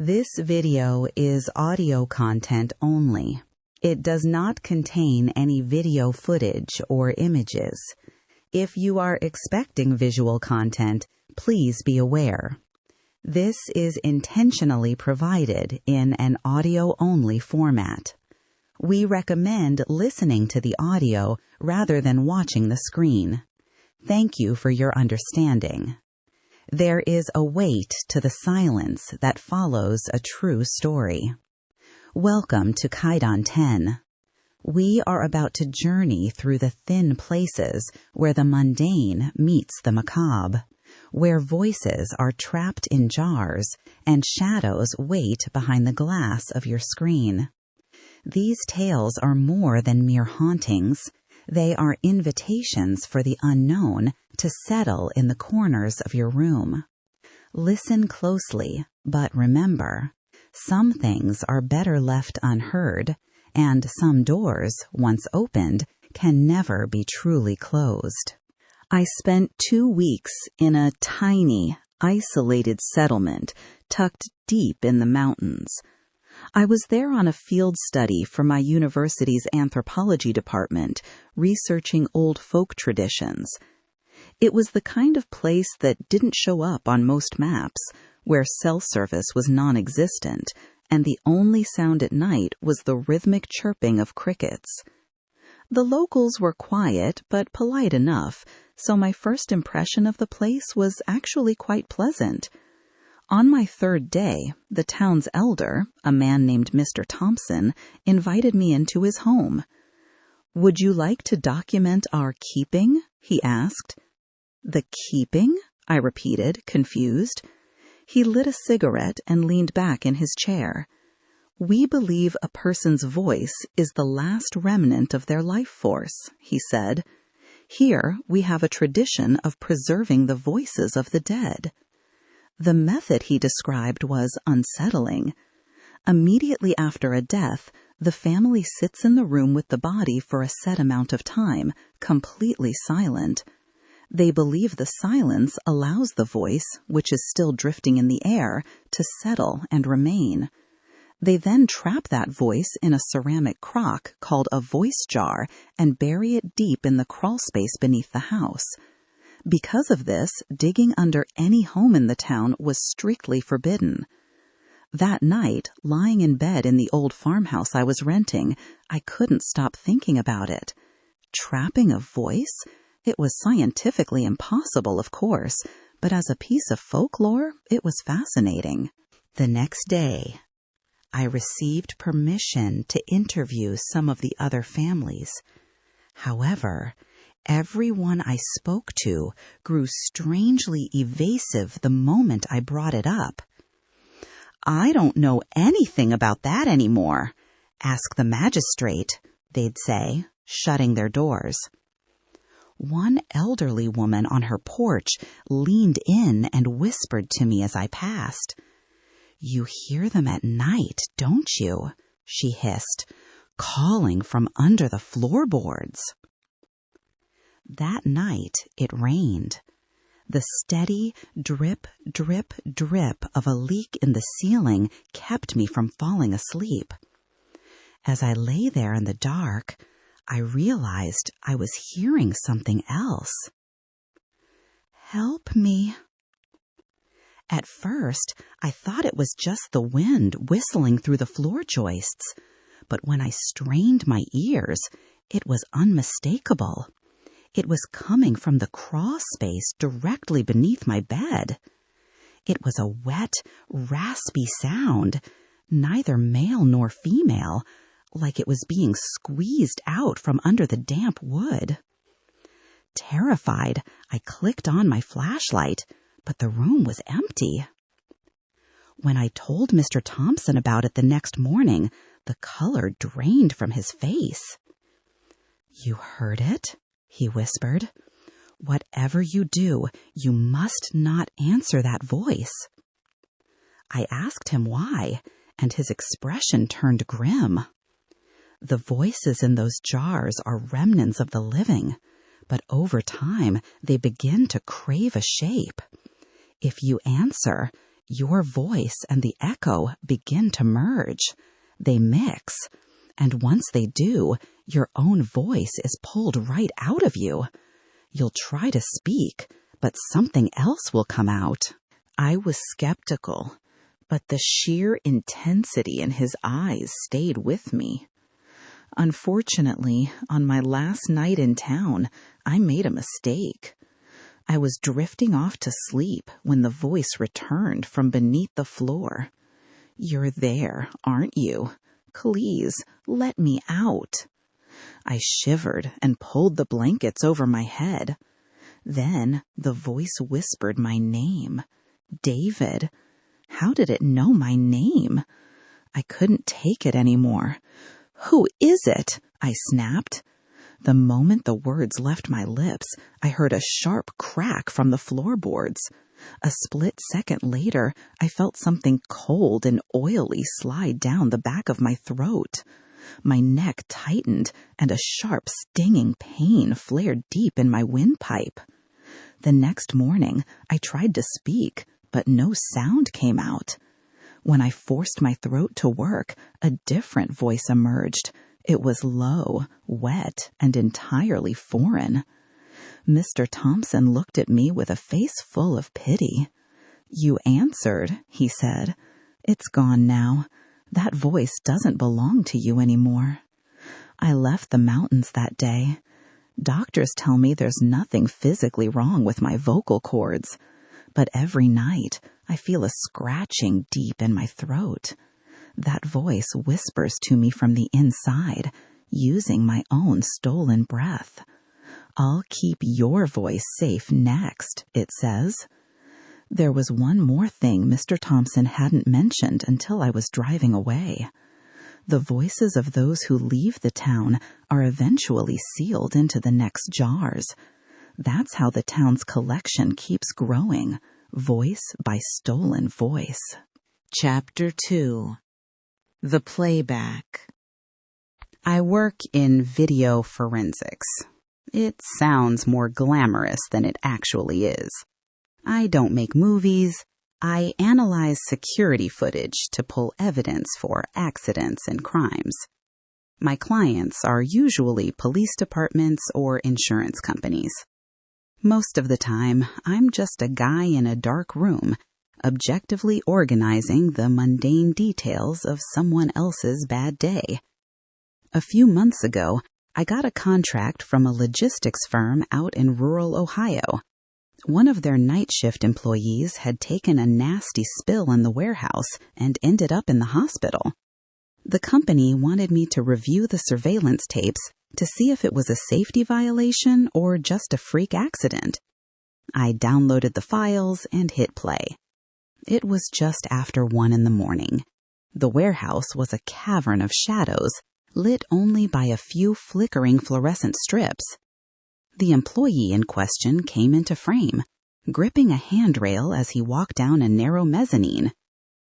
This video is audio content only. It does not contain any video footage or images. If you are expecting visual content, please be aware. This is intentionally provided in an audio-only format. We recommend listening to the audio rather than watching the screen. Thank you for your understanding. There is a weight to the silence that follows a true story. Welcome to Kaidan 10. We are about to journey through the thin places where the mundane meets the macabre, where voices are trapped in jars and shadows wait behind the glass of your screen. These tales are more than mere hauntings. They are invitations for the unknown to settle in the corners of your room. Listen closely, but remember, some things are better left unheard, and some doors, once opened, can never be truly closed. I spent 2 weeks in a tiny, isolated settlement tucked deep in the mountains. I was there on a field study for my university's anthropology department, researching old folk traditions. It was the kind of place that didn't show up on most maps, where cell service was non-existent, and the only sound at night was the rhythmic chirping of crickets. The locals were quiet but polite enough, so my first impression of the place was actually quite pleasant. On my 3rd day, the town's elder, a man named Mr. Thompson, invited me into his home. "Would you like to document our keeping?" he asked. "The keeping?" I repeated, confused. He lit a cigarette and leaned back in his chair. "We believe a person's voice is the last remnant of their life force," he said. "Here we have a tradition of preserving the voices of the dead." The method he described was unsettling. Immediately after a death, the family sits in the room with the body for a set amount of time, completely silent. They believe the silence allows the voice, which is still drifting in the air, to settle and remain. They then trap that voice in a ceramic crock called a voice jar and bury it deep in the crawl space beneath the house. Because of this, digging under any home in the town was strictly forbidden. That night, lying in bed in the old farmhouse I was renting, I couldn't stop thinking about it. Trapping a voice? It was scientifically impossible, of course, but as a piece of folklore, it was fascinating. The next day, I received permission to interview some of the other families. However, everyone I spoke to grew strangely evasive the moment I brought it up. "I don't know anything about that anymore. Ask the magistrate," they'd say, shutting their doors. One elderly woman on her porch leaned in and whispered to me as I passed. "You hear them at night, don't you?" she hissed, "calling from under the floorboards." That night it rained. The steady drip, drip, drip of a leak in the ceiling kept me from falling asleep. As I lay there in the dark, I realized I was hearing something else. "Help me." At first, I thought it was just the wind whistling through the floor joists, but when I strained my ears, it was unmistakable. It was coming from the crawl space directly beneath my bed. It was a wet, raspy sound, neither male nor female, like it was being squeezed out from under the damp wood. Terrified, I clicked on my flashlight, but the room was empty. When I told Mr. Thompson about it the next morning, the color drained from his face. "You heard it?" he whispered. "Whatever you do, you must not answer that voice." I asked him why, and his expression turned grim. "The voices in those jars are remnants of the living, but over time they begin to crave a shape. If you answer, your voice and the echo begin to merge. They mix. And once they do, your own voice is pulled right out of you. You'll try to speak, but something else will come out. I was skeptical, but the sheer intensity in his eyes stayed with me. Unfortunately, on my last night in town, I made a mistake. I was drifting off to sleep when the voice returned from beneath the floor. "You're there, aren't you? Please, let me out." I shivered and pulled the blankets over my head. Then the voice whispered my name. David. How did it know my name? I couldn't take it anymore. "Who is it?" I snapped. The moment the words left my lips, I heard a sharp crack from the floorboards. A split second later, I felt something cold and oily slide down the back of my throat. My neck tightened, and a sharp, stinging pain flared deep in my windpipe. The next morning, I tried to speak, but no sound came out. When I forced my throat to work, a different voice emerged. It was low, wet, and entirely foreign. Mr. Thompson looked at me with a face full of pity. "You answered," he said. "It's gone now. That voice doesn't belong to you anymore." I left the mountains that day. Doctors tell me there's nothing physically wrong with my vocal cords, but every night I feel a scratching deep in my throat. That voice whispers to me from the inside, using my own stolen breath. "I'll keep your voice safe next," it says. There was one more thing Mr. Thompson hadn't mentioned until I was driving away. The voices of those who leave the town are eventually sealed into the next jars. That's how the town's collection keeps growing, voice by stolen voice. Chapter 2. The Playback. I work in video forensics. It sounds more glamorous than it actually is. I don't make movies. I analyze security footage to pull evidence for accidents and crimes. My clients are usually police departments or insurance companies. Most of the time, I'm just a guy in a dark room, objectively organizing the mundane details of someone else's bad day. A few months ago, I got a contract from a logistics firm out in rural Ohio. One of their night shift employees had taken a nasty spill in the warehouse and ended up in the hospital. The company wanted me to review the surveillance tapes to see if it was a safety violation or just a freak accident. I downloaded the files and hit play. It was just after 1 a.m. The warehouse was a cavern of shadows, lit only by a few flickering fluorescent strips. The employee in question came into frame, gripping a handrail as he walked down a narrow mezzanine.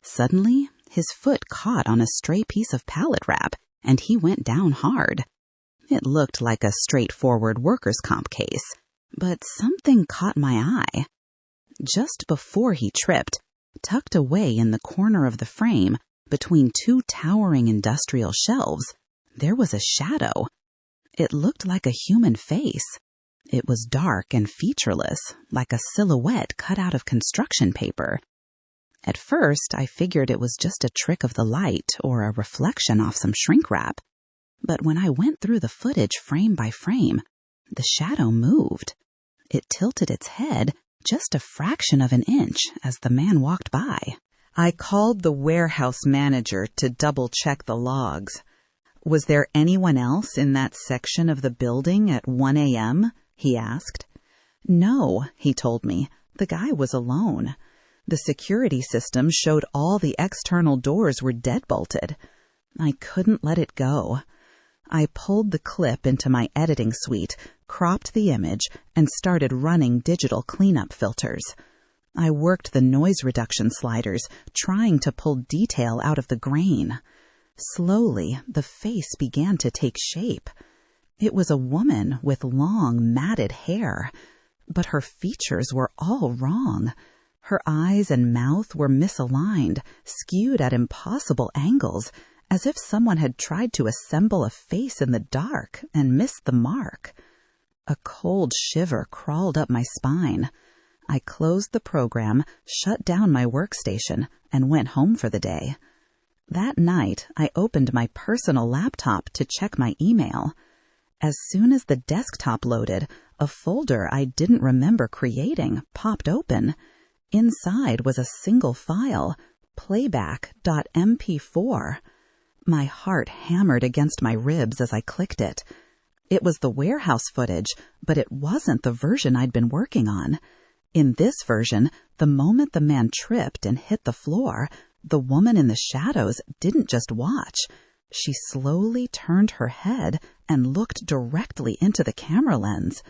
Suddenly, his foot caught on a stray piece of pallet wrap, and he went down hard. It looked like a straightforward workers' comp case, but something caught my eye. Just before he tripped, tucked away in the corner of the frame, between 2 towering industrial shelves, there was a shadow. It looked like a human face. It was dark and featureless, like a silhouette cut out of construction paper. At first, I figured it was just a trick of the light or a reflection off some shrink wrap. But when I went through the footage frame by frame, the shadow moved. It tilted its head just a fraction of an inch as the man walked by. I called the warehouse manager to double-check the logs. "Was there anyone else in that section of the building at 1 a.m.?" he asked. "No," he told me. "The guy was alone. The security system showed all the external doors were deadbolted." I couldn't let it go. I pulled the clip into my editing suite, cropped the image, and started running digital cleanup filters. I worked the noise reduction sliders, trying to pull detail out of the grain. Slowly, the face began to take shape. It was a woman with long, matted hair, but her features were all wrong. Her eyes and mouth were misaligned, skewed at impossible angles, as if someone had tried to assemble a face in the dark and missed the mark. A cold shiver crawled up my spine. I closed the program, shut down my workstation, and went home for the day. That night, I opened my personal laptop to check my email. As soon as the desktop loaded, a folder I didn't remember creating popped open. Inside was a single file, playback.mp4. My heart hammered against my ribs as I clicked it. It was the warehouse footage, but it wasn't the version I'd been working on. In this version, the moment the man tripped and hit the floor, the woman in the shadows didn't just watch. She slowly turned her head and looked directly into the camera lens.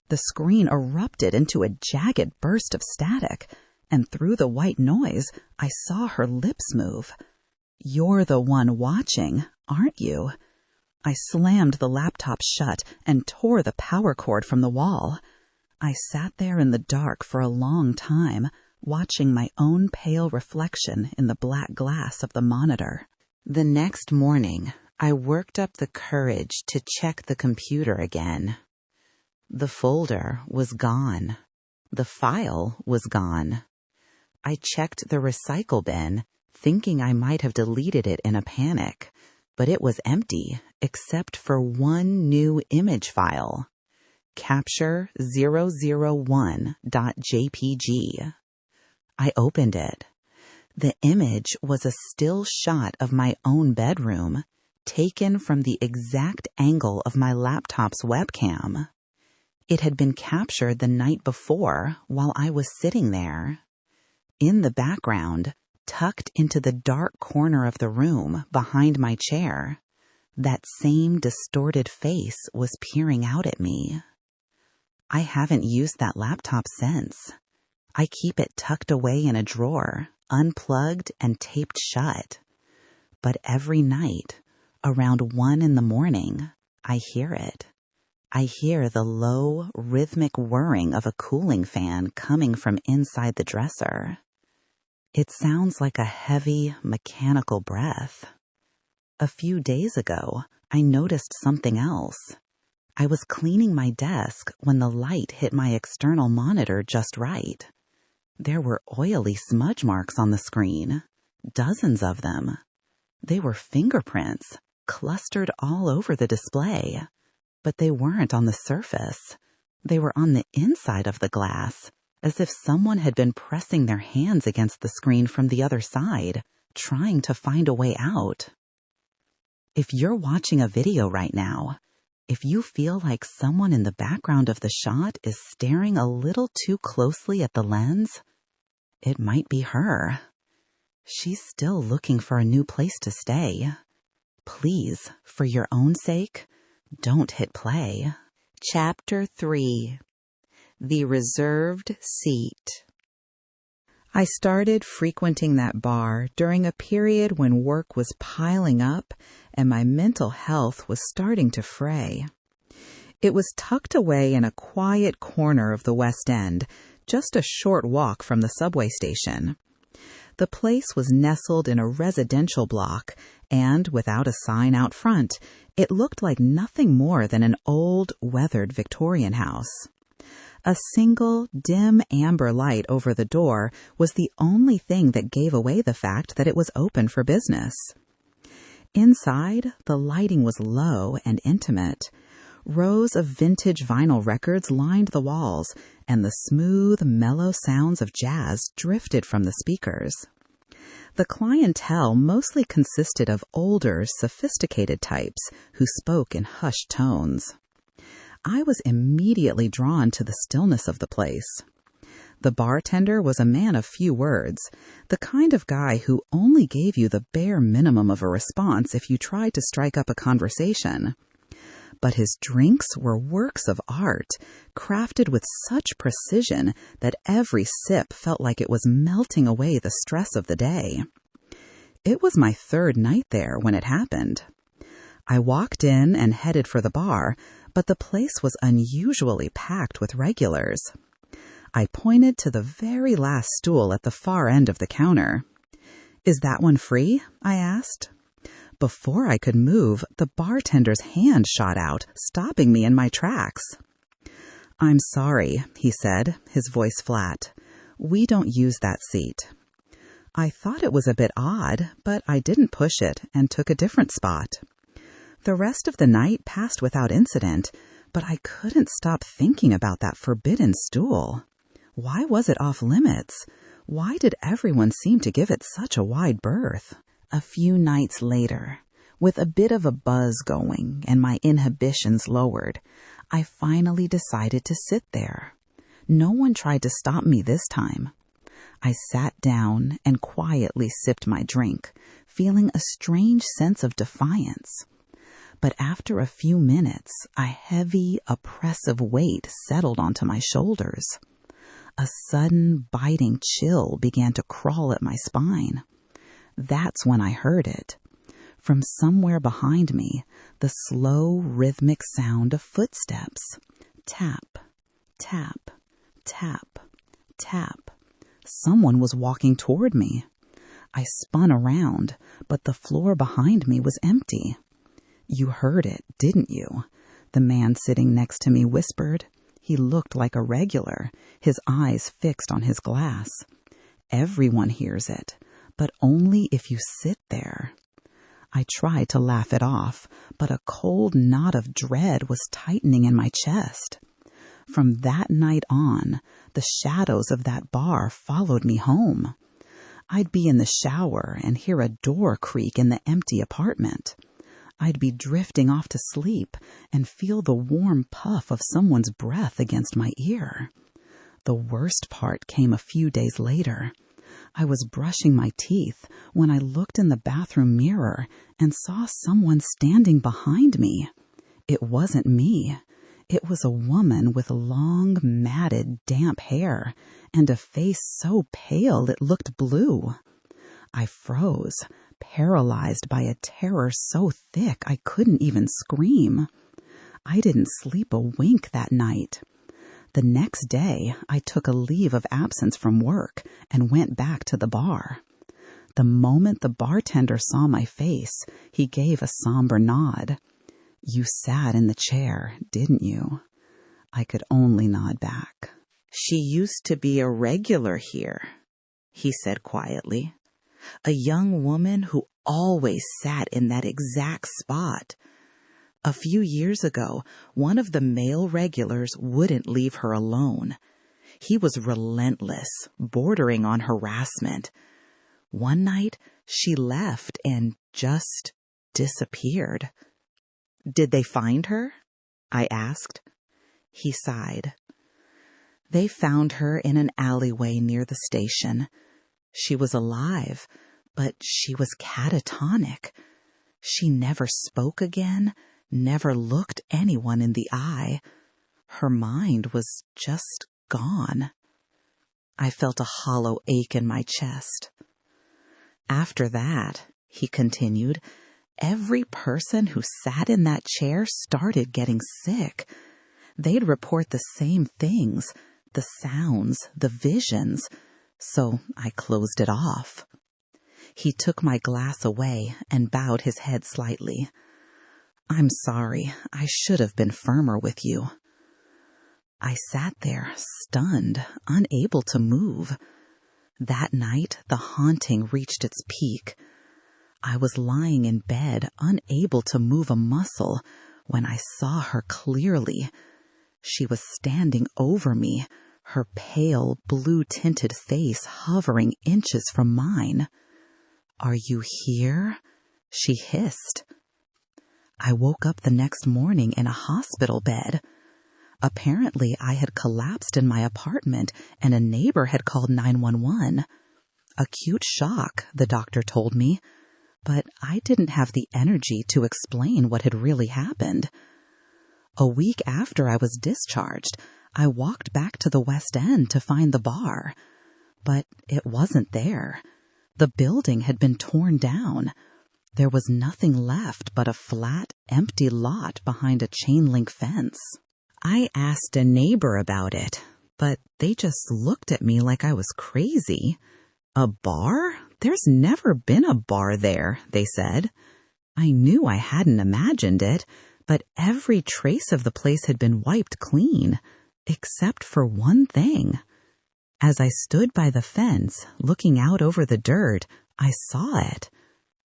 The screen erupted into a jagged burst of static, and through the white noise, I saw her lips move. "You're the one watching, aren't you?" I slammed the laptop shut and tore the power cord from the wall. I sat there in the dark for a long time, watching my own pale reflection in the black glass of the monitor. The next morning, I worked up the courage to check the computer again. The folder was gone. The file was gone. I checked the recycle bin, thinking I might have deleted it in a panic, but it was empty except for one new image file, capture001.jpg. I opened it. The image was a still shot of my own bedroom, taken from the exact angle of my laptop's webcam. It had been captured the night before while I was sitting there. In the background, tucked into the dark corner of the room behind my chair, that same distorted face was peering out at me. I haven't used that laptop since. I keep it tucked away in a drawer, unplugged and taped shut. But every night, around 1 a.m, I hear it. I hear the low, rhythmic whirring of a cooling fan coming from inside the dresser. It sounds like a heavy, mechanical breath. A few days ago, I noticed something else. I was cleaning my desk when the light hit my external monitor just right. There were oily smudge marks on the screen, dozens of them. They were fingerprints, clustered all over the display. But they weren't on the surface. They were on the inside of the glass, as if someone had been pressing their hands against the screen from the other side, trying to find a way out. If you're watching a video right now, if you feel like someone in the background of the shot is staring a little too closely at the lens, it might be her. She's still looking for a new place to stay. Please, for your own sake, don't hit play. Chapter 3. The Reserved Seat. I started frequenting that bar during a period when work was piling up and my mental health was starting to fray. It was tucked away in a quiet corner of the West End, just a short walk from the subway station. The place was nestled in a residential block, and without a sign out front, it looked like nothing more than an old, weathered Victorian house. A single, dim amber light over the door was the only thing that gave away the fact that it was open for business. Inside, the lighting was low and intimate. Rows of vintage vinyl records lined the walls, and the smooth, mellow sounds of jazz drifted from the speakers. The clientele mostly consisted of older, sophisticated types who spoke in hushed tones. I was immediately drawn to the stillness of the place. The bartender was a man of few words, the kind of guy who only gave you the bare minimum of a response if you tried to strike up a conversation. But his drinks were works of art, crafted with such precision that every sip felt like it was melting away the stress of the day. It was my third night there when it happened. I walked in and headed for the bar, but the place was unusually packed with regulars. I pointed to the very last stool at the far end of the counter. "Is that one free?" I asked. Before I could move, the bartender's hand shot out, stopping me in my tracks. "I'm sorry," he said, his voice flat. "We don't use that seat." I thought it was a bit odd, but I didn't push it and took a different spot. The rest of the night passed without incident, but I couldn't stop thinking about that forbidden stool. Why was it off limits? Why did everyone seem to give it such a wide berth? A few nights later, with a bit of a buzz going and my inhibitions lowered, I finally decided to sit there. No one tried to stop me this time. I sat down and quietly sipped my drink, feeling a strange sense of defiance. But after a few minutes, a heavy, oppressive weight settled onto my shoulders. A sudden, biting chill began to crawl at my spine. That's when I heard it. From somewhere behind me, the slow, rhythmic sound of footsteps. Tap, tap, tap, tap. Someone was walking toward me. I spun around, but the floor behind me was empty. "You heard it, didn't you?" the man sitting next to me whispered. He looked like a regular, his eyes fixed on his glass. "Everyone hears it, but only if you sit there." I tried to laugh it off, but a cold knot of dread was tightening in my chest. From that night on, the shadows of that bar followed me home. I'd be in the shower and hear a door creak in the empty apartment. I'd be drifting off to sleep and feel the warm puff of someone's breath against my ear. The worst part came a few days later. I was brushing my teeth when I looked in the bathroom mirror and saw someone standing behind me. It wasn't me. It was a woman with long, matted, damp hair and a face so pale it looked blue. I froze, paralyzed by a terror so thick I couldn't even scream. I didn't sleep a wink that night. The next day, I took a leave of absence from work and went back to the bar. The moment the bartender saw my face, he gave a somber nod. "You sat in the chair, didn't you?" I could only nod back. "She used to be a regular here," he said quietly. "A young woman who always sat in that exact spot. A few years ago, one of the male regulars wouldn't leave her alone. He was relentless, bordering on harassment. One night, she left and just disappeared." "Did they find her?" I asked. He sighed. "They found her in an alleyway near the station. She was alive, but she was catatonic. She never spoke again, never looked anyone in the eye. Her mind was just gone." I felt a hollow ache in my chest. "After that," he continued, "every person who sat in that chair started getting sick. They'd report the same things, the sounds, the visions, so I closed it off." He took my glass away and bowed his head slightly. "I'm sorry, I should have been firmer with you." I sat there, stunned, unable to move. That night, the haunting reached its peak. I was lying in bed, unable to move a muscle, when I saw her clearly. She was standing over me, her pale, blue-tinted face hovering inches from mine. "Are you here?" she hissed. I woke up the next morning in a hospital bed. Apparently, I had collapsed in my apartment and a neighbor had called 911. Acute shock, the doctor told me, but I didn't have the energy to explain what had really happened. A week after I was discharged, I walked back to the West End to find the bar, but it wasn't there. The building had been torn down. There was nothing left but a flat, empty lot behind a chain-link fence. I asked a neighbor about it. but they just looked at me like I was crazy. "A bar? There's never been a bar there," they said. I knew I hadn't imagined it, but every trace of the place had been wiped clean, except for one thing. As I stood by the fence, looking out over the dirt, I saw it.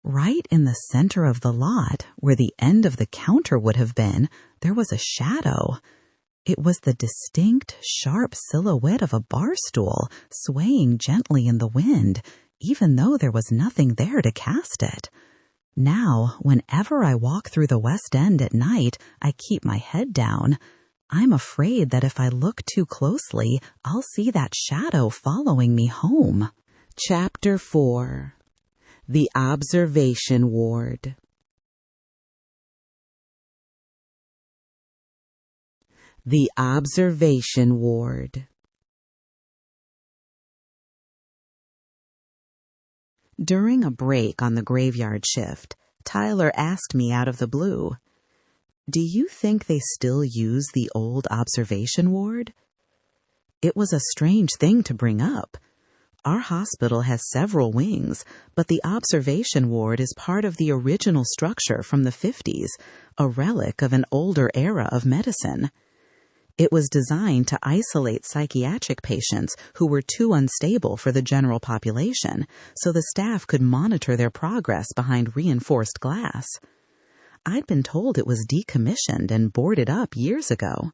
Right in the center of the lot, where the end of the counter would have been, there was a shadow. It was the distinct, sharp silhouette of a bar stool, swaying gently in the wind, even though there was nothing there to cast it. Now, whenever I walk through the West End at night, I keep my head down. I'm afraid that if I look too closely, I'll see that shadow following me home. Chapter 4. The Observation Ward. The Observation Ward. During a break on the graveyard shift, Tyler asked me out of the blue, "Do you think they still use the old observation ward?" It was a strange thing to bring up. Our hospital has several wings, but the observation ward is part of the original structure from the 50s, a relic of an older era of medicine. It was designed to isolate psychiatric patients who were too unstable for the general population, so the staff could monitor their progress behind reinforced glass. I'd been told it was decommissioned and boarded up years ago.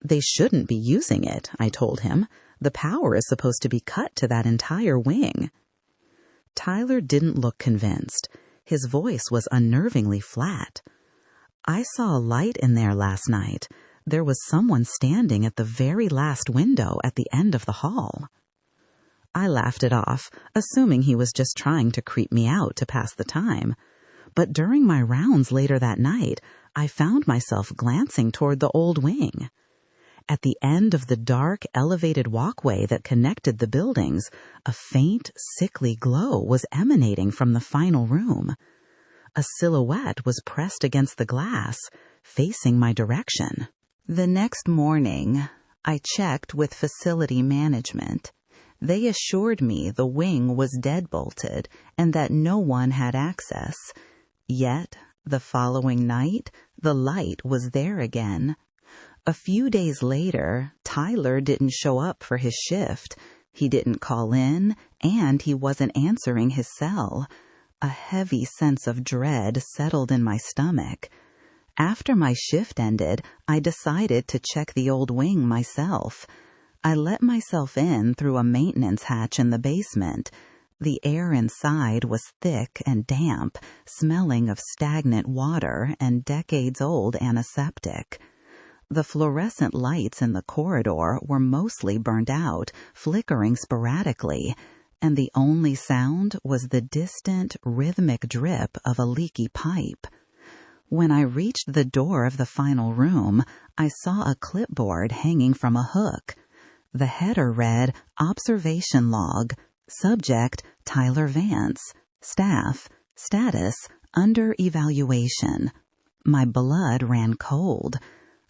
"They shouldn't be using it," I told him. "The power is supposed to be cut to that entire wing." Tyler didn't look convinced. His voice was unnervingly flat. "I saw a light in there last night. There was someone standing at the very last window at the end of the hall." I laughed it off, assuming he was just trying to creep me out to pass the time. But during my rounds later that night, I found myself glancing toward the old wing. At the end of the dark, elevated walkway that connected the buildings, a faint, sickly glow was emanating from the final room. A silhouette was pressed against the glass, facing my direction. The next morning, I checked with facility management. They assured me the wing was deadbolted and that no one had access. Yet, the following night, the light was there again. A few days later, Tyler didn't show up for his shift. He didn't call in, and he wasn't answering his cell. A heavy sense of dread settled in my stomach. After my shift ended, I decided to check the old wing myself. I let myself in through a maintenance hatch in the basement. The air inside was thick and damp, smelling of stagnant water and decades-old antiseptic. The fluorescent lights in the corridor were mostly burned out, flickering sporadically, and the only sound was the distant, rhythmic drip of a leaky pipe. When I reached the door of the final room, I saw a clipboard hanging from a hook. The header read, "Observation Log. Subject, Tyler Vance. Staff, status, under evaluation." My blood ran cold.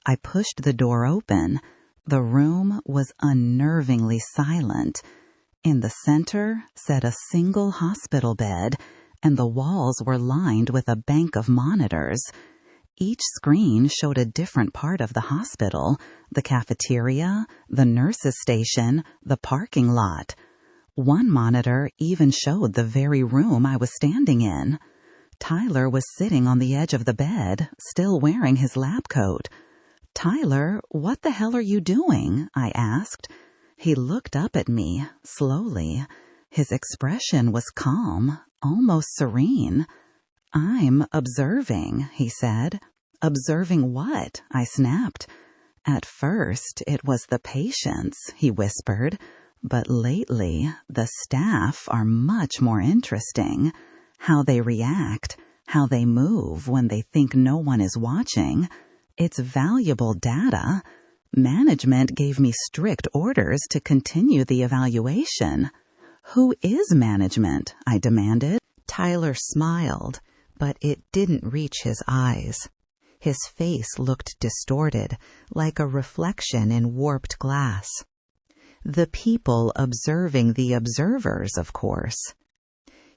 I pushed the door open. The room was unnervingly silent. In the center sat a single hospital bed, and the walls were lined with a bank of monitors. Each screen showed a different part of the hospital: the cafeteria, the nurses' station, the parking lot. One monitor even showed the very room I was standing in. Tyler was sitting on the edge of the bed, still wearing his lab coat. "Tyler, what the hell are you doing?" I asked. He looked up at me, slowly. His expression was calm, almost serene. "I'm observing," he said. "Observing what?" I snapped. "At first, it was the patients," he whispered. "But lately, the staff are much more interesting. How they react, how they move when they think no one is watching. It's valuable data. Management gave me strict orders to continue the evaluation." "Who is management?" I demanded. Tyler smiled, but it didn't reach his eyes. His face looked distorted, like a reflection in warped glass. The people observing the observers, of course.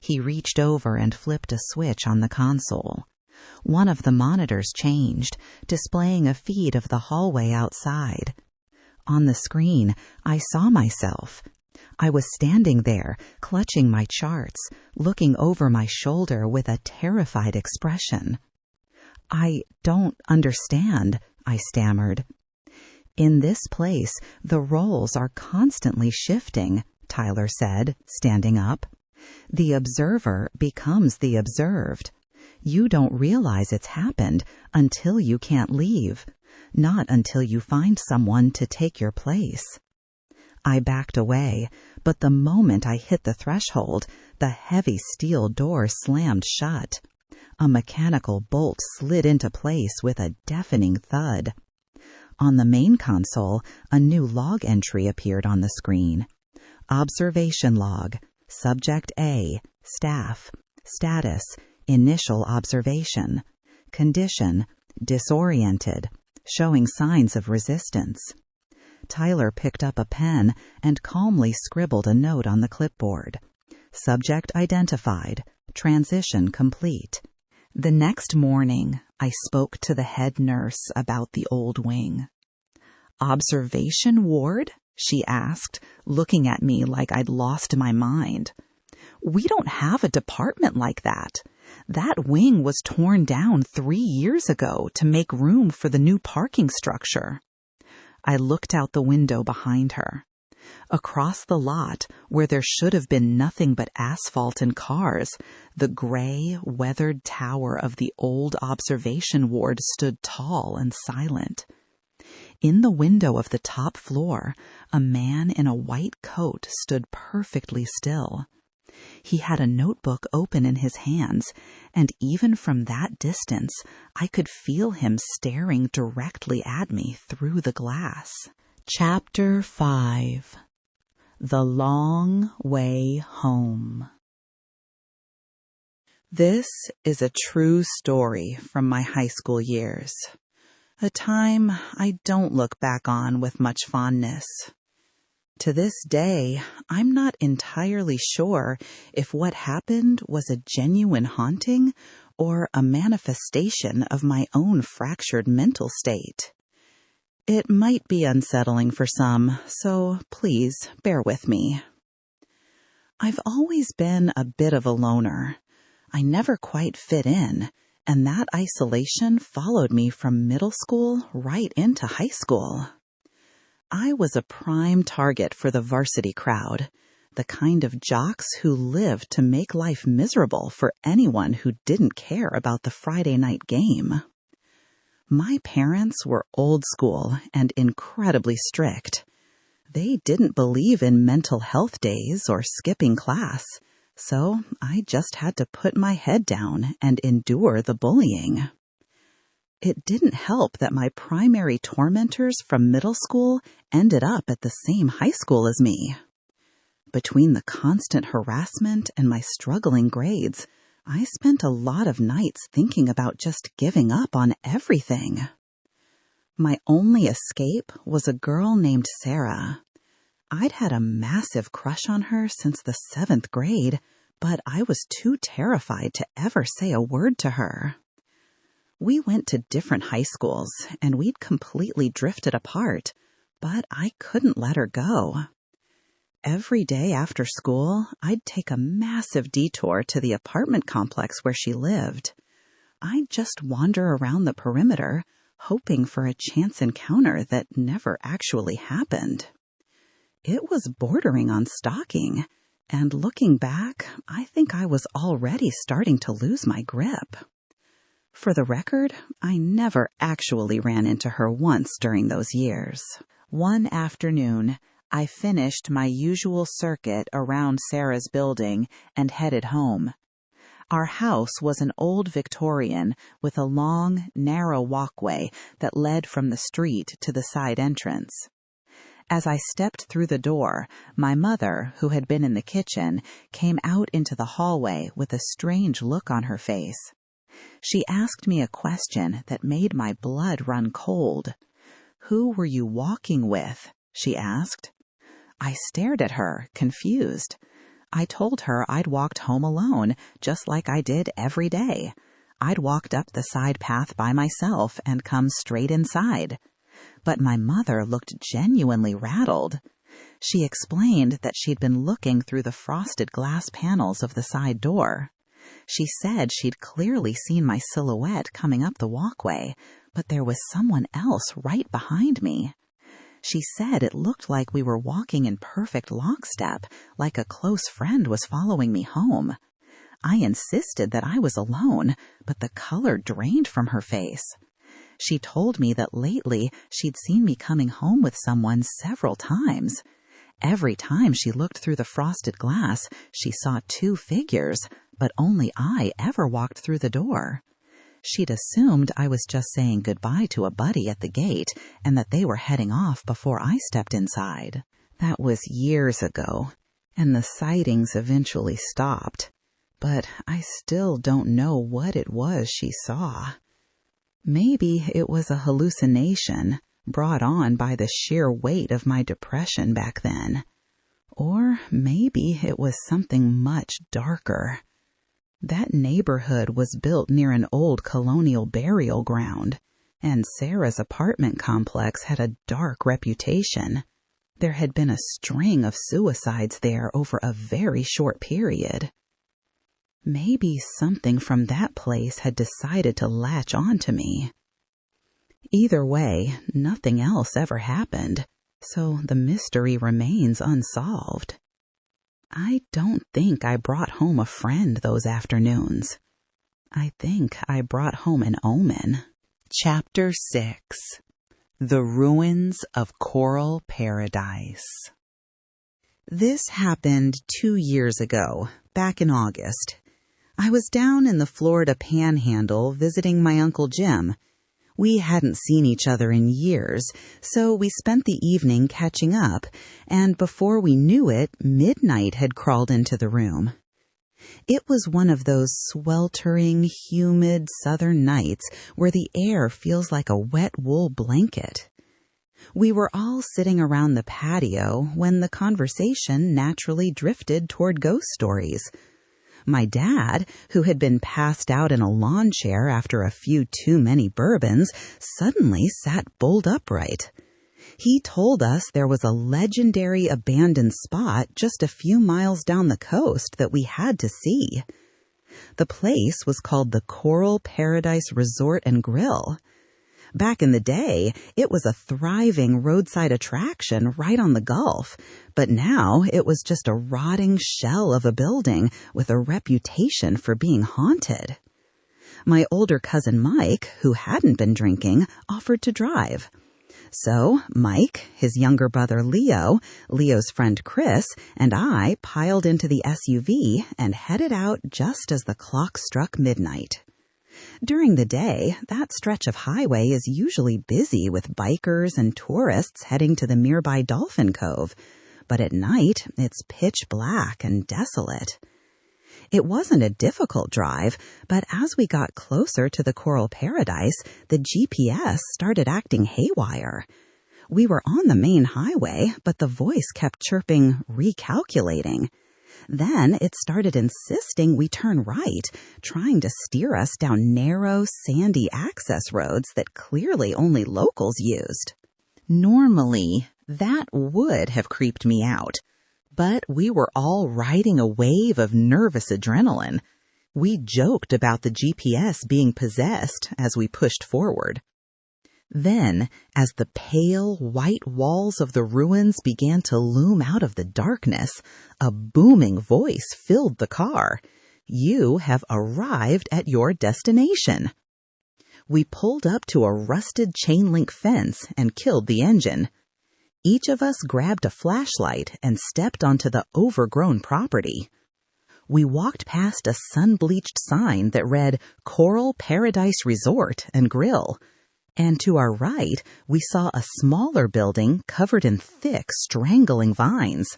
He reached over and flipped a switch on the console. One of the monitors changed, displaying a feed of the hallway outside. On the screen, I saw myself. I was standing there, clutching my charts, looking over my shoulder with a terrified expression. "I don't understand," I stammered. "In this place, the roles are constantly shifting," Tyler said, standing up. "The observer becomes the observed. You don't realize it's happened until you can't leave, not until you find someone to take your place." I backed away, but the moment I hit the threshold, the heavy steel door slammed shut. A mechanical bolt slid into place with a deafening thud. On the main console, a new log entry appeared on the screen. Observation log, Subject A, Staff, Status, Initial Observation, Condition, Disoriented, showing signs of resistance. Tyler picked up a pen and calmly scribbled a note on the clipboard. Subject identified, transition complete. The next morning, I spoke to the head nurse about the old wing. "Observation ward?" she asked, looking at me like I'd lost my mind. "We don't have a department like that. That wing was torn down 3 years ago to make room for the new parking structure." I looked out the window behind her. Across the lot, where there should have been nothing but asphalt and cars, the gray, weathered tower of the old observation ward stood tall and silent. In the window of the top floor, a man in a white coat stood perfectly still. He had a notebook open in his hands, and even from that distance, I could feel him staring directly at me through the glass. Chapter 5. The Long Way Home. This is a true story from my high school years. A time I don't look back on with much fondness. To this day, I'm not entirely sure if what happened was a genuine haunting or a manifestation of my own fractured mental state. It might be unsettling for some, so please bear with me. I've always been a bit of a loner. I never quite fit in, and that isolation followed me from middle school right into high school. I was a prime target for the varsity crowd, the kind of jocks who lived to make life miserable for anyone who didn't care about the Friday night game. My parents were old school and incredibly strict. They didn't believe in mental health days or skipping class, so I just had to put my head down and endure the bullying. It didn't help that my primary tormentors from middle school ended up at the same high school as me. Between the constant harassment and my struggling grades, I spent a lot of nights thinking about just giving up on everything. My only escape was a girl named Sarah. I'd had a massive crush on her since the 7th grade, but I was too terrified to ever say a word to her. We went to different high schools, and we'd completely drifted apart, but I couldn't let her go. Every day after school, I'd take a massive detour to the apartment complex where she lived. I'd just wander around the perimeter, hoping for a chance encounter that never actually happened. It was bordering on stalking, and looking back, I think I was already starting to lose my grip. For the record, I never actually ran into her once during those years. One afternoon, I finished my usual circuit around Sarah's building and headed home. Our house was an old Victorian with a long, narrow walkway that led from the street to the side entrance. As I stepped through the door, my mother, who had been in the kitchen, came out into the hallway with a strange look on her face. She asked me a question that made my blood run cold. "Who were you walking with?" she asked. I stared at her, confused. I told her I'd walked home alone, just like I did every day. I'd walked up the side path by myself and come straight inside. But my mother looked genuinely rattled. She explained that she'd been looking through the frosted glass panels of the side door. She said she'd clearly seen my silhouette coming up the walkway, but there was someone else right behind me. She said it looked like we were walking in perfect lockstep, like a close friend was following me home. I insisted that I was alone, but the color drained from her face. She told me that lately she'd seen me coming home with someone several times. Every time she looked through the frosted glass, she saw two figures, but only I ever walked through the door. She'd assumed I was just saying goodbye to a buddy at the gate and that they were heading off before I stepped inside. That was years ago, and the sightings eventually stopped. But I still don't know what it was she saw. Maybe it was a hallucination brought on by the sheer weight of my depression back then. Or maybe it was something much darker. That neighborhood was built near an old colonial burial ground, and Sarah's apartment complex had a dark reputation. There had been a string of suicides there over a very short period. Maybe something from that place had decided to latch on to me. Either way, nothing else ever happened, so the mystery remains unsolved. I don't think I brought home a friend those afternoons. I think I brought home an omen. Chapter 6. The Ruins of Coral Paradise. This happened 2 years ago, back in August. I was down in the Florida Panhandle visiting my Uncle Jim. We hadn't seen each other in years, so we spent the evening catching up, and before we knew it, midnight had crawled into the room. It was one of those sweltering, humid southern nights where the air feels like a wet wool blanket. We were all sitting around the patio when the conversation naturally drifted toward ghost stories. My dad, who had been passed out in a lawn chair after a few too many bourbons, suddenly sat bolt upright. He told us there was a legendary abandoned spot just a few miles down the coast that we had to see. The place was called the Coral Paradise Resort and Grill. Back in the day, it was a thriving roadside attraction right on the Gulf, but now it was just a rotting shell of a building with a reputation for being haunted. My older cousin Mike, who hadn't been drinking, offered to drive. So Mike, his younger brother Leo, Leo's friend Chris, and I piled into the SUV and headed out just as the clock struck midnight. During the day, that stretch of highway is usually busy with bikers and tourists heading to the nearby Dolphin Cove, but at night it's pitch black and desolate. It wasn't a difficult drive, but as we got closer to the Coral Paradise, the GPS started acting haywire. We were on the main highway, but the voice kept chirping, recalculating. Then it started insisting we turn right, trying to steer us down narrow, sandy access roads that clearly only locals used. Normally, that would have creeped me out, but we were all riding a wave of nervous adrenaline. We joked about the GPS being possessed as we pushed forward. Then, as the pale, white walls of the ruins began to loom out of the darkness, a booming voice filled the car. "You have arrived at your destination." We pulled up to a rusted chain-link fence and killed the engine. Each of us grabbed a flashlight and stepped onto the overgrown property. We walked past a sun-bleached sign that read Coral Paradise Resort and Grill. And to our right, we saw a smaller building covered in thick, strangling vines.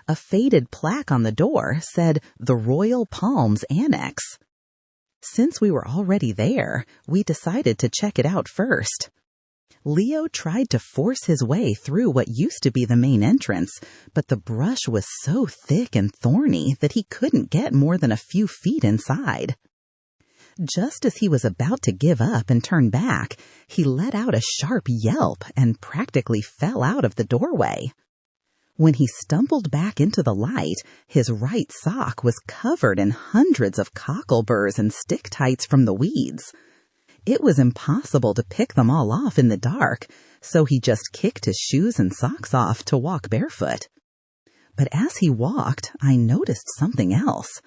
A faded plaque on the door said the Royal Palms Annex. Since we were already there, we decided to check it out first. Leo tried to force his way through what used to be the main entrance, but the brush was so thick and thorny that he couldn't get more than a few feet inside. Just as he was about to give up and turn back, he let out a sharp yelp and practically fell out of the doorway. When he stumbled back into the light, his right sock was covered in hundreds of cockleburs and stick tights from the weeds. It was impossible to pick them all off in the dark, so he just kicked his shoes and socks off to walk barefoot. But as he walked, I noticed something else.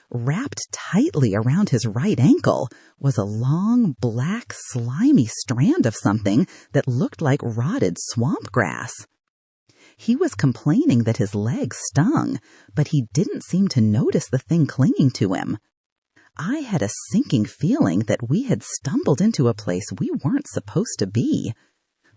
Wrapped tightly around his right ankle was a long, black, slimy strand of something that looked like rotted swamp grass. He was complaining that his legs stung, but he didn't seem to notice the thing clinging to him. I had a sinking feeling that we had stumbled into a place we weren't supposed to be.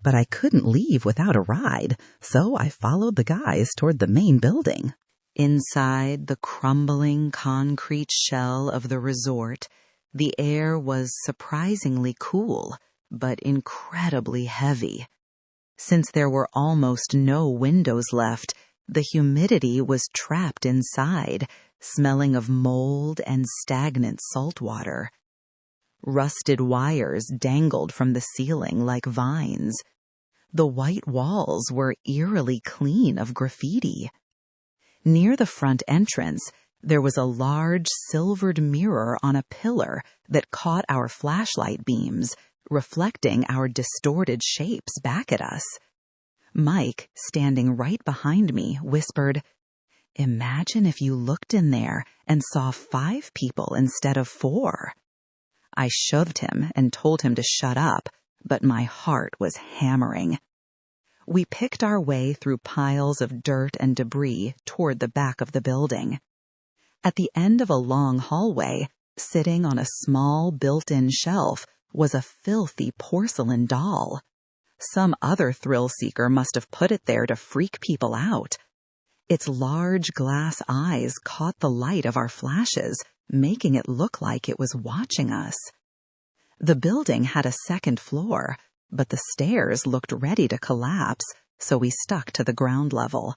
But I couldn't leave without a ride, so I followed the guys toward the main building. Inside the crumbling concrete shell of the resort, the air was surprisingly cool, but incredibly heavy. Since there were almost no windows left, the humidity was trapped inside, smelling of mold and stagnant salt water. Rusted wires dangled from the ceiling like vines. The white walls were eerily clean of graffiti. Near the front entrance, there was a large silvered mirror on a pillar that caught our flashlight beams, reflecting our distorted shapes back at us. Mike, standing right behind me, whispered, "Imagine if you looked in there and saw 5 people instead of 4. I shoved him and told him to shut up, but my heart was hammering. We picked our way through piles of dirt and debris toward the back of the building. At the end of a long hallway, sitting on a small built-in shelf, was a filthy porcelain doll. Some other thrill-seeker must have put it there to freak people out. Its large glass eyes caught the light of our flashes, making it look like it was watching us. The building had a second floor, but the stairs looked ready to collapse, so we stuck to the ground level.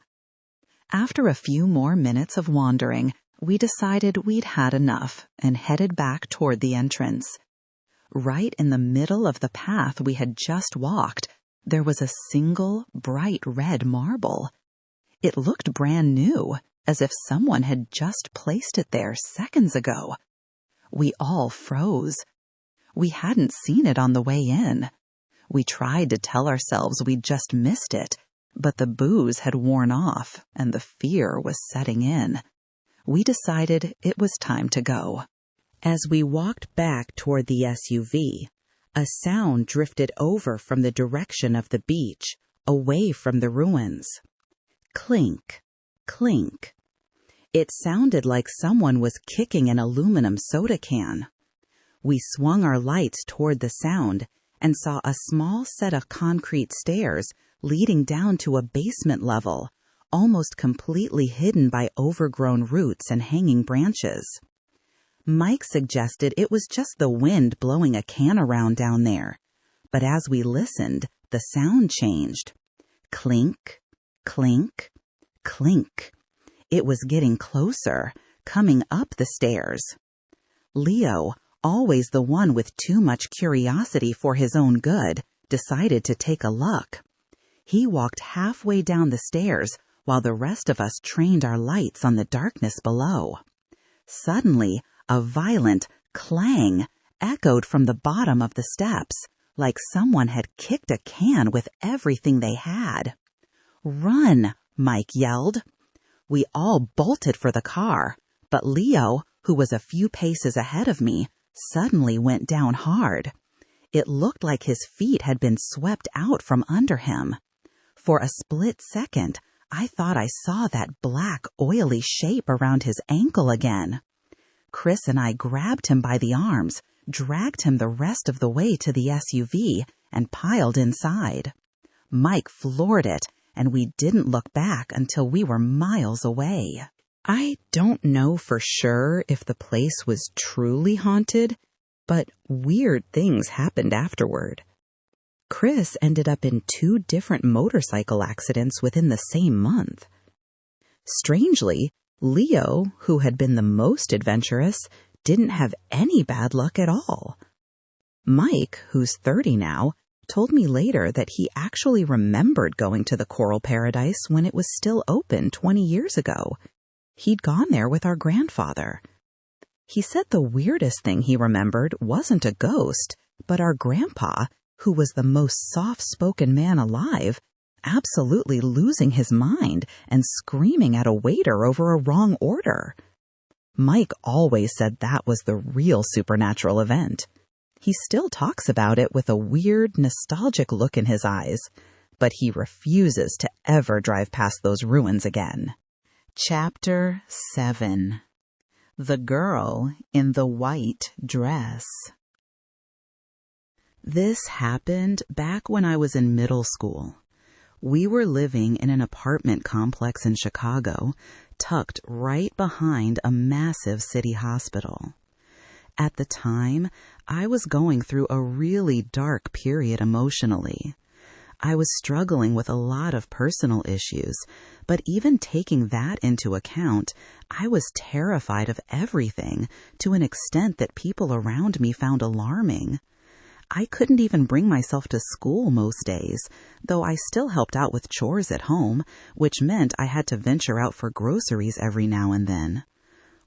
After a few more minutes of wandering, we decided we'd had enough and headed back toward the entrance. Right in the middle of the path we had just walked, there was a single bright red marble. It looked brand new, as if someone had just placed it there seconds ago. We all froze. We hadn't seen it on the way in. We tried to tell ourselves we'd just missed it, but the booze had worn off and the fear was setting in. We decided it was time to go. As we walked back toward the SUV, a sound drifted over from the direction of the beach, away from the ruins. Clink, clink. It sounded like someone was kicking an aluminum soda can. We swung our lights toward the sound and saw a small set of concrete stairs leading down to a basement level, almost completely hidden by overgrown roots and hanging branches. Mike suggested it was just the wind blowing a can around down there, but as we listened, the sound changed. Clink, clink, clink. It was getting closer, coming up the stairs. Leo, always the one with too much curiosity for his own good, decided to take a look. He walked halfway down the stairs while the rest of us trained our lights on the darkness below. Suddenly, a violent clang echoed from the bottom of the steps, like someone had kicked a can with everything they had. "Run!" Mike yelled. We all bolted for the car, but Leo, who was a few paces ahead of me, suddenly went down hard. It looked like his feet had been swept out from under him. For a split second, I thought I saw that black, oily shape around his ankle again. Chris and I grabbed him by the arms, dragged him the rest of the way to the SUV, and piled inside. Mike floored it, and we didn't look back until we were miles away. I don't know for sure if the place was truly haunted, but weird things happened afterward. Chris ended up in 2 different motorcycle accidents within the same month. Strangely, Leo, who had been the most adventurous, didn't have any bad luck at all. Mike, who's 30 now, told me later that he actually remembered going to the Coral Paradise when it was still open 20 years ago. He'd gone there with our grandfather. He said the weirdest thing he remembered wasn't a ghost, but our grandpa, who was the most soft-spoken man alive, absolutely losing his mind and screaming at a waiter over a wrong order. Mike always said that was the real supernatural event. He still talks about it with a weird, nostalgic look in his eyes, but he refuses to ever drive past those ruins again. Chapter 7. The Girl in the White Dress. This happened back when I was in middle school. We were living in an apartment complex in Chicago, tucked right behind a massive city hospital. At the time, I was going through a really dark period emotionally. I was struggling with a lot of personal issues, but even taking that into account, I was terrified of everything to an extent that people around me found alarming. I couldn't even bring myself to school most days, though I still helped out with chores at home, which meant I had to venture out for groceries every now and then.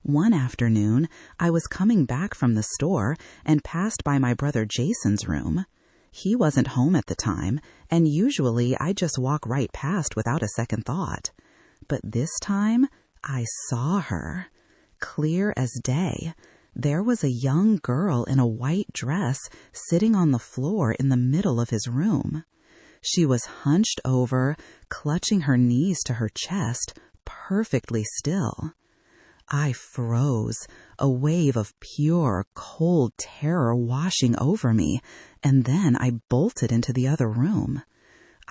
One afternoon, I was coming back from the store and passed by my brother Jason's room. He wasn't home at the time, and usually I just walk right past without a second thought. But this time, I saw her. Clear as day. There was a young girl in a white dress sitting on the floor in the middle of his room. She was hunched over, clutching her knees to her chest, perfectly still. I froze, a wave of pure, cold terror washing over me, and then I bolted into the other room.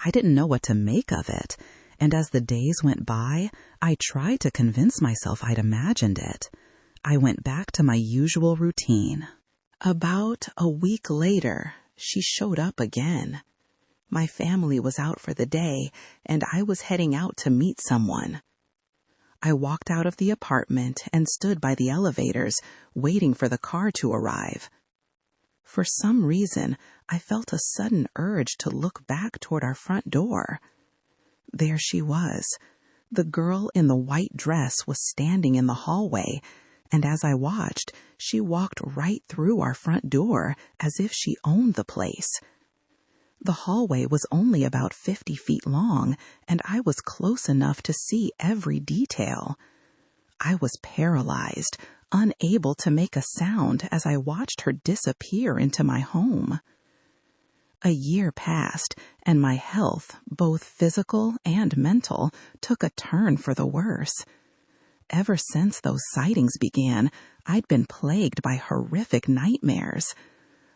I didn't know what to make of it, and as the days went by, I tried to convince myself I'd imagined it. I went back to my usual routine. About a week later, she showed up again. My family was out for the day, and I was heading out to meet someone. I walked out of the apartment and stood by the elevators, waiting for the car to arrive. For some reason, I felt a sudden urge to look back toward our front door. There she was. The girl in the white dress was standing in the hallway, and as I watched, she walked right through our front door as if she owned the place. The hallway was only about 50 feet long, and I was close enough to see every detail. I was paralyzed, unable to make a sound as I watched her disappear into my home. A year passed, and my health, both physical and mental, took a turn for the worse. Ever since those sightings began, I'd been plagued by horrific nightmares.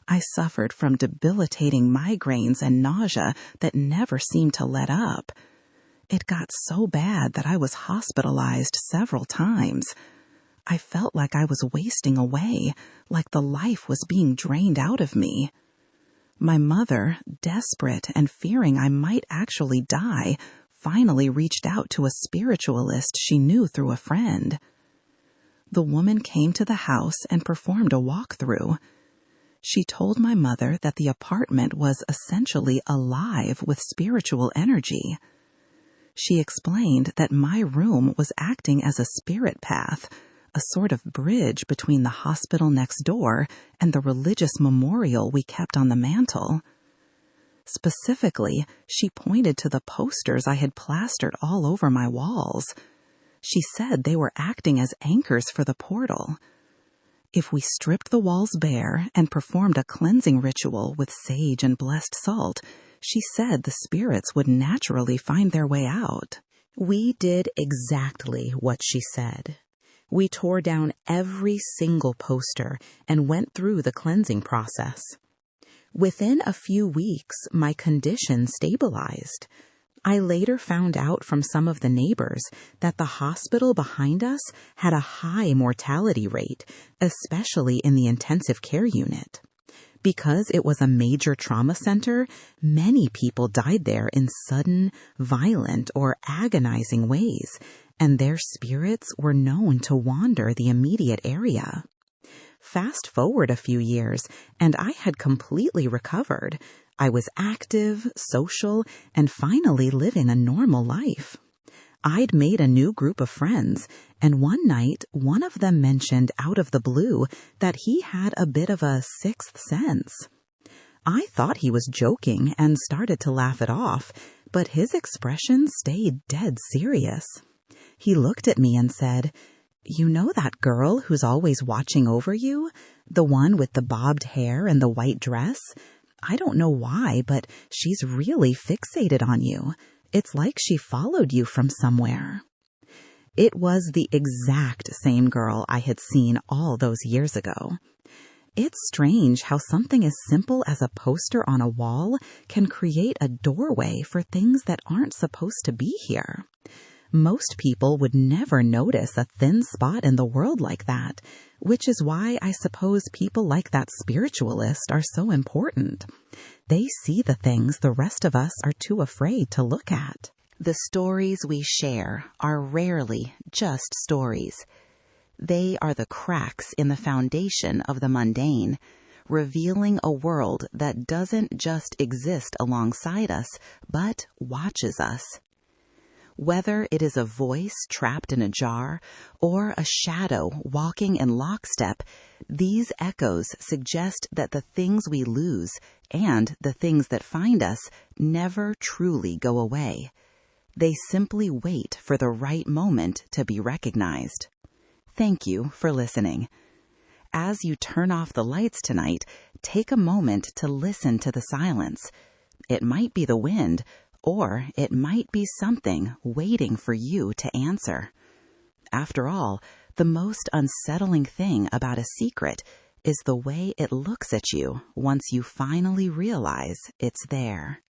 I suffered from debilitating migraines and nausea that never seemed to let up. It got so bad that I was hospitalized several times. I felt like I was wasting away, like the life was being drained out of me. My mother, desperate and fearing I might actually die, finally reached out to a spiritualist she knew through a friend. The woman came to the house and performed a walkthrough. She told my mother that the apartment was essentially alive with spiritual energy. She explained that my room was acting as a spirit path, a sort of bridge between the hospital next door and the religious memorial we kept on the mantel. Specifically, she pointed to the posters I had plastered all over my walls. She said they were acting as anchors for the portal. If we stripped the walls bare and performed a cleansing ritual with sage and blessed salt, she said the spirits would naturally find their way out. We did exactly what she said. We tore down every single poster and went through the cleansing process. Within a few weeks, my condition stabilized. I later found out from some of the neighbors that the hospital behind us had a high mortality rate, especially in the intensive care unit. Because it was a major trauma center, many people died there in sudden, violent, or agonizing ways, and their spirits were known to wander the immediate area. Fast forward a few years, and I had completely recovered. I was active, social, and finally living a normal life. I'd made a new group of friends, and one night, one of them mentioned out of the blue that he had a bit of a sixth sense. I thought he was joking and started to laugh it off, but his expression stayed dead serious. He looked at me and said, "You know that girl who's always watching over you? The one with the bobbed hair and the white dress? I don't know why, but she's really fixated on you. It's like she followed you from somewhere." It was the exact same girl I had seen all those years ago. It's strange how something as simple as a poster on a wall can create a doorway for things that aren't supposed to be here. Most people would never notice a thin spot in the world like that, which is why I suppose people like that spiritualist are so important. They see the things the rest of us are too afraid to look at. The stories we share are rarely just stories. They are the cracks in the foundation of the mundane, revealing a world that doesn't just exist alongside us, but watches us. Whether it is a voice trapped in a jar or a shadow walking in lockstep, these echoes suggest that the things we lose and the things that find us never truly go away. They simply wait for the right moment to be recognized. Thank you for listening. As you turn off the lights tonight, take a moment to listen to the silence. It might be the wind, or it might be something waiting for you to answer. After all, the most unsettling thing about a secret is the way it looks at you once you finally realize it's there.